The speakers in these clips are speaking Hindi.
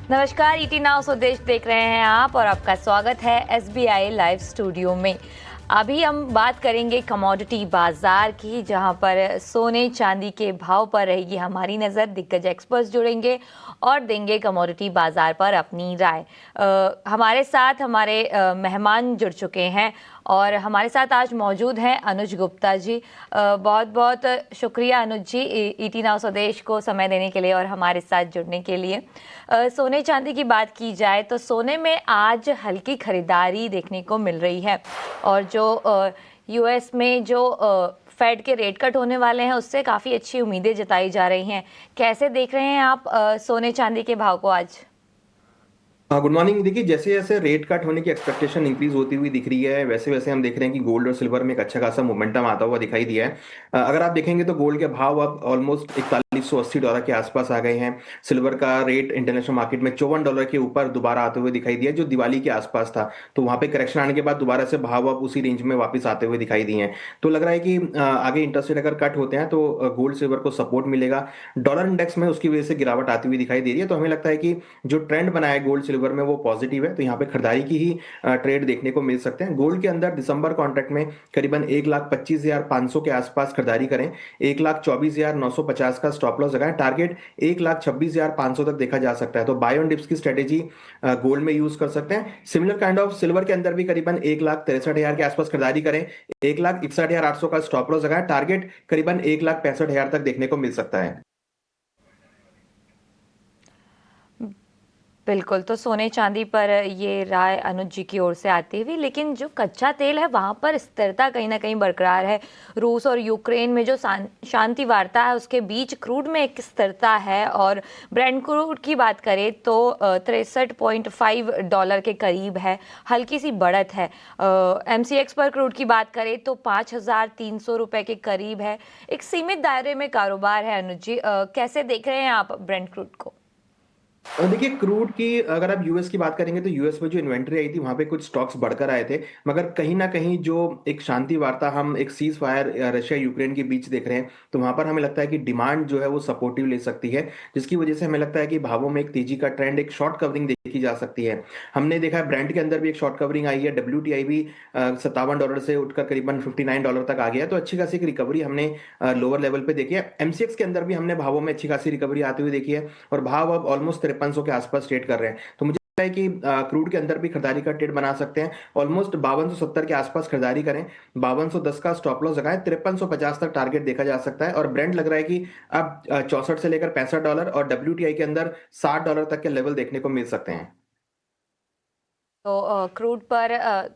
नमस्कार, ईटी नाउ स्वदेश देख रहे हैं आप और आपका स्वागत है एसबीआई लाइव स्टूडियो में। अभी हम बात करेंगे कमोडिटी बाजार की, जहां पर सोने चांदी के भाव पर रहेगी हमारी नज़र। दिग्गज एक्सपर्ट्स जुड़ेंगे और देंगे कमोडिटी बाजार पर अपनी राय। हमारे साथ हमारे मेहमान जुड़ चुके हैं और हमारे साथ आज मौजूद हैं अनुज गुप्ता जी। बहुत बहुत शुक्रिया अनुज जी, ईटी नाउ स्वदेश को समय देने के लिए और हमारे साथ जुड़ने के लिए। सोने चांदी की बात की जाए तो सोने में आज हल्की खरीदारी देखने को मिल रही है और जो यूएस में जो फेड के रेट कट होने वाले हैं उससे काफ़ी अच्छी उम्मीदें जताई जा रही हैं। कैसे देख रहे हैं आप सोने चांदी के भाव को आज? हाँ, गुड मॉर्निंग। देखिए, जैसे जैसे रेट कट होने की एक्सपेक्टेशन इंक्रीज होती हुई दिख रही है, वैसे वैसे हम देख रहे हैं कि गोल्ड और सिल्वर में एक अच्छा खासा मोमेंटम आता हुआ दिखाई दिया है। अगर आप देखेंगे तो गोल्ड के भाव अब ऑलमोस्ट $4180 के आसपास आ गए हैं। सिल्वर का रेट इंटरनेशनल मार्केट में $54 के ऊपर दोबारा आते हुए दिखाई दिया, जो दिवाली के आसपास था। तो वहां पे करेक्शन आने के बाद दोबारा से भाव अब उसी रेंज में वापस आते हुए दिखाई दिए हैं। तो लग रहा है कि आगे इंटरेस्ट रेट अगर कट होते हैं तो गोल्ड सिल्वर को सपोर्ट मिलेगा। डॉलर इंडेक्स में उसकी वजह से गिरावट आती हुई दिखाई दे रही है। तो हमें लगता है कि जो ट्रेंड बना है गोल्ड सिल्वर में वो पॉजिटिव है। तो यहाँ पे खरीदारी की ही ट्रेड देखने को मिल सकते हैं। गोल्ड के अंदर दिसंबर कॉन्ट्रैक्ट में करीबन 1,25,500 के आसपास खरीदारी करें। 1,24,950 का स्टॉप लॉस लगाएं। टारगेट 1,26,500 तक देखा जा सकता है। तो बाय ऑन डिप्स की स्ट्रेटेजी गोल्ड में यूज कर सकते हैं। सिमिलर काइंड ऑफ सिल्वर के अंदर भी करीबन 1,63,000 के आसपास खरीदारी करें। 1,61,800 का स्टॉप लॉस लगाएं। टारगेट करीबन 1,65,000 तक देखने को मिल सकता है। बिल्कुल, तो सोने चांदी पर ये राय अनुज जी की ओर से आती हुई, लेकिन जो कच्चा तेल है वहाँ पर स्थिरता कहीं ना कहीं बरकरार है। रूस और यूक्रेन में जो शांति वार्ता है उसके बीच क्रूड में एक स्थिरता है और ब्रेंट क्रूड की बात करें तो $63.5 के करीब है, हल्की सी बढ़त है। एमसीएक्स पर क्रूड की बात करें तो $5,300 के करीब है। एक सीमित दायरे में कारोबार है। अनुज जी, कैसे देख रहे हैं आप ब्रेंट क्रूड को? देखिए, क्रूड की अगर आप यूएस की बात करेंगे तो यूएस में जो इन्वेंट्री आई थी वहां पे कुछ स्टॉक्स बढ़कर आए थे। मगर कहीं ना कहीं जो एक शांति वार्ता, हम एक सीज फायर रशिया यूक्रेन के बीच देख रहे हैं, तो वहां पर हमें लगता है कि डिमांड जो है वो सपोर्टिव ले सकती है, जिसकी वजह से हमें लगता है कि भावों में एक तेजी का ट्रेंड, एक शॉर्ट कवरिंग देखी जा सकती है। हमने देखा है ब्रांड के अंदर भी एक शॉर्ट कवरिंग आई है। डब्ल्यू भी $57 से उठकर करीबन $59 तक आ गया है। तो अच्छी खासी एक रिकवरी हमने लोअर लेवल पे देखी है। एमसीएक्स के अंदर भी हमने भावों में अच्छी खासी रिकवरी आती हुई देखी है और भाव अब ऑलमोस्ट 5300 के आसपास ट्रेड कर रहे हैं। तो मुझे लगता है कि क्रूड के अंदर भी खरीदारी का ट्रेड बना सकते हैं। ऑलमोस्ट 5270 के आसपास खरीदारी करें। 5210 का स्टॉप लॉस लगाएं। 5350 तक टारगेट देखा जा सकता है। और ब्रेंड लग रहा है कि अब 64 से लेकर $65 और डब्ल्यू के अंदर $60 तक के लेवल देखने को मिल सकते हैं। तो क्रूड पर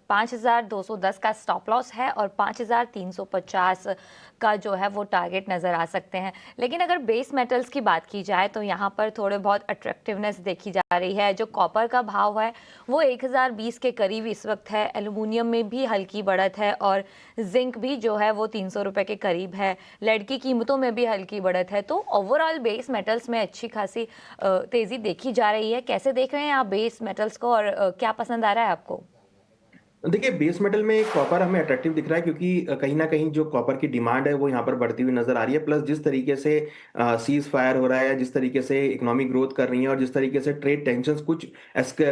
5,210 का स्टॉप लॉस है और 5,350 का जो है वो टारगेट नज़र आ सकते हैं। लेकिन अगर बेस मेटल्स की बात की जाए तो यहाँ पर थोड़े बहुत अट्रैक्टिवनेस देखी जा रही है। जो कॉपर का भाव है वो 1,020 के करीब इस वक्त है। एल्यूमिनियम में भी हल्की बढ़त है और जिंक भी जो है वो $300 के करीब है। लेड की कीमतों में भी हल्की बढ़त है। तो ओवरऑल बेस मेटल्स में अच्छी खासी तेज़ी देखी जा रही है। कैसे देख रहे हैं आप बेस मेटल्स को और क्या पसंद आ रहा है आपको? देखिए, बेस मेटल में कॉपर हमें अट्रैक्टिव दिख रहा है, क्योंकि कहीं ना कहीं जो कॉपर की डिमांड है वो यहाँ पर बढ़ती हुई नजर आ रही है। प्लस जिस तरीके से सीज फायर हो रहा है, जिस तरीके से इकोनॉमिक ग्रोथ कर रही है और जिस तरीके से ट्रेड टेंशन कुछ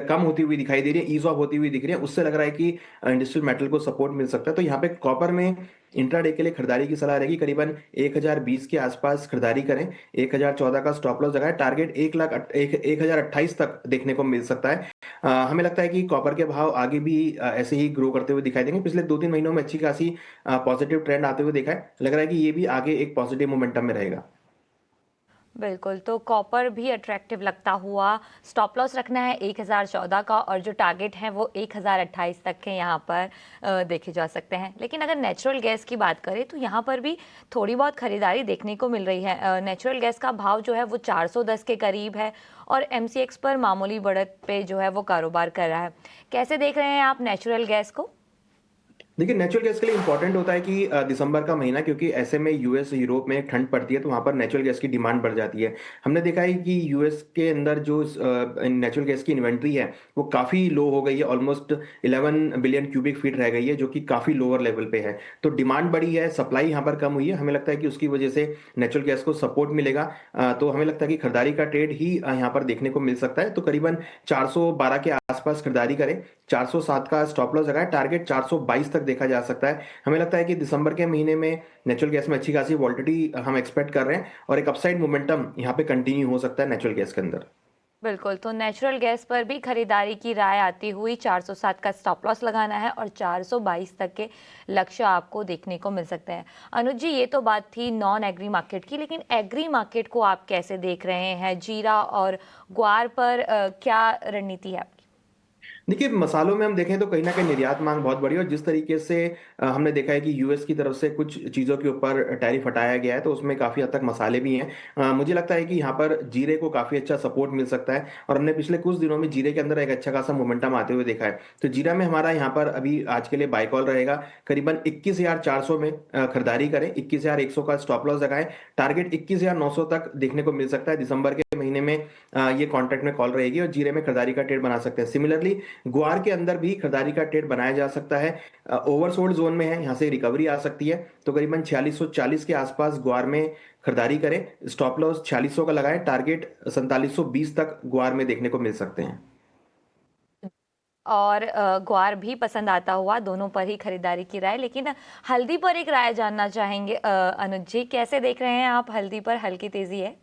कम होती हुई दिखाई दे रही है, ईज ऑफ होती हुई दिख रही है, उससे लग रहा है कि इंडस्ट्रियल मेटल को सपोर्ट मिल सकता है। तो यहाँ पे कॉपर में इंट्राडे के लिए खरीदारी की सलाह रहेगी। करीबन 1,020 के आसपास खरीदारी करें। 1,014 का स्टॉप लॉस लगाएं। टारगेट 1,028 तक देखने को मिल सकता है। हमें लगता है कि कॉपर के भाव आगे भी ऐसे ही ग्रो करते हुए दिखाई देंगे। पिछले 2-3 महीनों में अच्छी खासी पॉजिटिव ट्रेंड आते हुए देखा है। लग रहा है कि ये भी आगे एक पॉजिटिव मोमेंटम में रहेगा। बिल्कुल, तो कॉपर भी अट्रैक्टिव लगता हुआ। स्टॉप लॉस रखना है 1,014 का और जो टारगेट हैं वो 1,028 तक के यहाँ पर देखे जा सकते हैं। लेकिन अगर नेचुरल गैस की बात करें तो यहाँ पर भी थोड़ी बहुत खरीदारी देखने को मिल रही है। नेचुरल गैस का भाव जो है वो 410 के करीब है और एमसीएक्स पर मामूली बढ़त पे जो है वो कारोबार कर रहा है। कैसे देख रहे हैं आप नेचुरल गैस को? देखिए, नेचुरल गैस के लिए इम्पोर्टेंट होता है कि दिसंबर का महीना, क्योंकि ऐसे में यूएस, यूरोप में ठंड पड़ती है, तो वहाँ पर नेचुरल गैस की डिमांड बढ़ जाती है। हमने देखा है कि यूएस के अंदर जो नेचुरल गैस की इन्वेंट्री है, वो काफ़ी लो हो गई है, ऑलमोस्ट 11 बिलियन क्यूबिक फीट रह गई है, जो कि काफ़ी लोअर लेवल पे है। तो डिमांड बढ़ी है, सप्लाई यहाँ पर कम हुई है। हमें लगता है कि उसकी वजह से नेचुरल गैस को सपोर्ट मिलेगा। तो हमें लगता है कि खरीदारी का ट्रेड ही यहाँ पर देखने को मिल सकता है। तो करीबन 412 के आसपास खरीदारी करें, 407 का स्टॉप लॉस लगाएं, टारगेट 422 तक देखा जा सकता है। हमें लगता है कि दिसंबर के महीने में नेचुरल गैस में अच्छी खासी वोलेटिलिटी हम एक्सपेक्ट कर रहे हैं, और एक अपसाइड मोमेंटम यहाँ पे कंटिन्यू हो सकता है नेचुरल गैस के अंदर। बिल्कुल, तो नेचुरल गैस पर भी खरीदारी की राय आती हुई 407 का स्टॉप लॉस लगाना है और 422 तक के लक्ष्य आपको देखने को मिल सकते हैं। अनुज जी, ये तो बात थी नॉन एग्री मार्केट की, लेकिन एग्री मार्केट को आप कैसे देख रहे हैं? जीरा और ग्वार पर क्या रणनीति है आपकी? देखिए, मसालों में हम देखें तो कहीं न कहीं निर्यात माँग बहुत बढ़ी है, और जिस तरीके से हमने देखा है कि यूएस की तरफ से कुछ चीज़ों के ऊपर टैरिफ हटाया गया है, तो उसमें काफ़ी हद तक मसाले भी हैं। मुझे लगता है कि यहाँ पर जीरे को काफ़ी अच्छा सपोर्ट मिल सकता है, और हमने पिछले कुछ दिनों में जीरे के अंदर एक अच्छा खासा मोमेंटम आते हुए देखा है। तो जीरा में हमारा यहाँ पर अभी आज के लिए बाय कॉल रहेगा, करीबन 21,400 में खरीदारी करें, 21,100 का स्टॉप लॉस लगाएँ, टारगेट 21,900 तक देखने को मिल सकता है। दिसंबर के महीने में ये कॉन्ट्रैक्ट में कॉल रहेगी, और जीरे में खरीदारी का ट्रेड बना सकते हैं। सिमिलरली ग्वार के अंदर भी खरीदारी का ट्रेड बनाया जा सकता है। ओवरसोल्ड जोन में है, यहाँ से रिकवरी आ सकती है, तो करीबन 4640 के आसपास ग्वार में खरीदारी करें, स्टॉप लॉस 4600 का लगाएं, टारगेट 4720 तक ग्वार में देखने को मिल सकते हैं। और ग्वार भी पसंद आता हुआ, दोनों पर ही खरीदारी की राय। लेकिन हल्दी पर एक राय जानना चाहेंगे अनुज जी, कैसे देख रहे हैं आप हल्दी पर? हल्की तेजी है?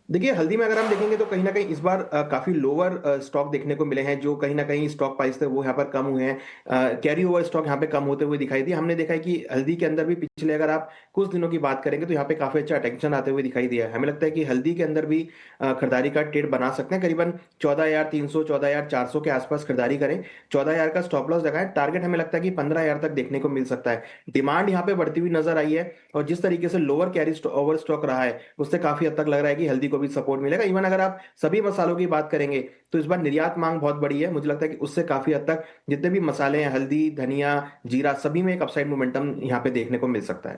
देखिए, हल्दी में अगर हम देखेंगे तो कहीं न कहीं इस बार काफ़ी लोअर स्टॉक देखने को मिले हैं, जो कहीं न कहीं स्टॉक प्राइस थे वो यहाँ पर कम हुए हैं। कैरी ओवर स्टॉक यहाँ पे कम होते हुए दिखाई दिए। हमने देखा है कि हल्दी के अंदर भी पिछले, अगर आप कुछ दिनों की बात करेंगे, तो यहाँ पे काफ़ी अच्छा अटेंशन आते हुए दिखाई दिया है। हमें लगता है कि हल्दी के अंदर भी खरीदारी का ट्रेड बना सकते हैं, करीबन 14,300 14,400 के आसपास खरीदारी करें, 14,000 का स्टॉप लॉस लगाएँ, टारगेट हमें लगता है कि 15,000 तक देखने को मिल सकता है। डिमांड यहाँ पे बढ़ती हुई नज़र आई है, और जिस तरीके से लोअर कैरी ओवर स्टॉक रहा है, उससे काफ़ी हद तक लग रहा है कि हल्दी को भी सपोर्ट मिलेगा। इवन अगर आप सभी मसालों की बात करेंगे, तो इस बार निर्यात मांग बहुत बड़ी है। मुझे लगता है कि उससे काफ़ी हद तक जितने भी मसाले हैं, हल्दी, धनिया, जीरा, सभी में एक अपसाइड मोमेंटम यहाँ पे देखने को मिल सकता है।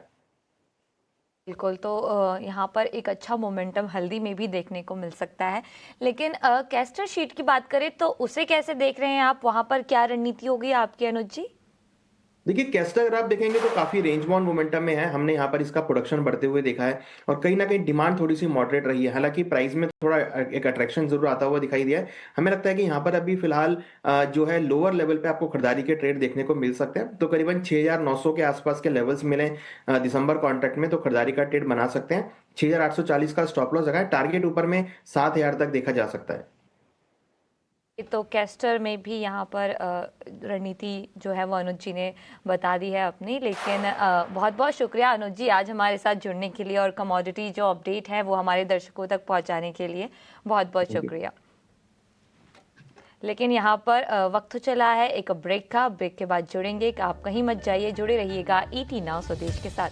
बिल्कुल, तो यहाँ पर एक अच्छा मोमेंटम हल्दी में भी देखने को मिल सकता है। लेकिन कैस्टर शीट की बात करें तो उसे कैसे देख रहे हैं आप? वहाँ पर क्या रणनीति होगी आपकी अनुज जी? देखिए, कैस्टर अगर आप देखेंगे तो काफ़ी रेंज बाउंड मोमेंटम में है। हमने यहाँ पर इसका प्रोडक्शन बढ़ते हुए देखा है, और कहीं न कहीं डिमांड थोड़ी-सी मॉडरेट रही है। हालाँकि प्राइस में थोड़ा एक अट्रैक्शन ज़रूर आता हुआ दिखाई दिया है। हमें लगता है कि यहाँ पर अभी फ़िलहाल जो है लोअर लेवल पे आपको खरीदारी के ट्रेड देखने को मिल सकते हैं। तो करीबन 6,900 के आसपास के लेवल्स मिले दिसंबर कॉन्ट्रैक्ट में, तो खरीदारी का ट्रेड बना सकते हैं। 6,840 का स्टॉप लॉस लगाएँ, टारगेट ऊपर में 7,000 तक देखा जा सकता है। तो कैस्टर में भी यहाँ पर रणनीति जो है वो अनुज जी ने बता दी है अपनी। लेकिन बहुत बहुत शुक्रिया अनुज जी आज हमारे साथ जुड़ने के लिए और कमोडिटी जो अपडेट है वो हमारे दर्शकों तक पहुँचाने के लिए बहुत बहुत थैंक यू। शुक्रिया। लेकिन यहाँ पर वक्त चला है एक ब्रेक का। ब्रेक के बाद जुड़ेंगे। आप कहीं मत जाइए, जुड़े रहिएगा ET Now स्वदेश के साथ।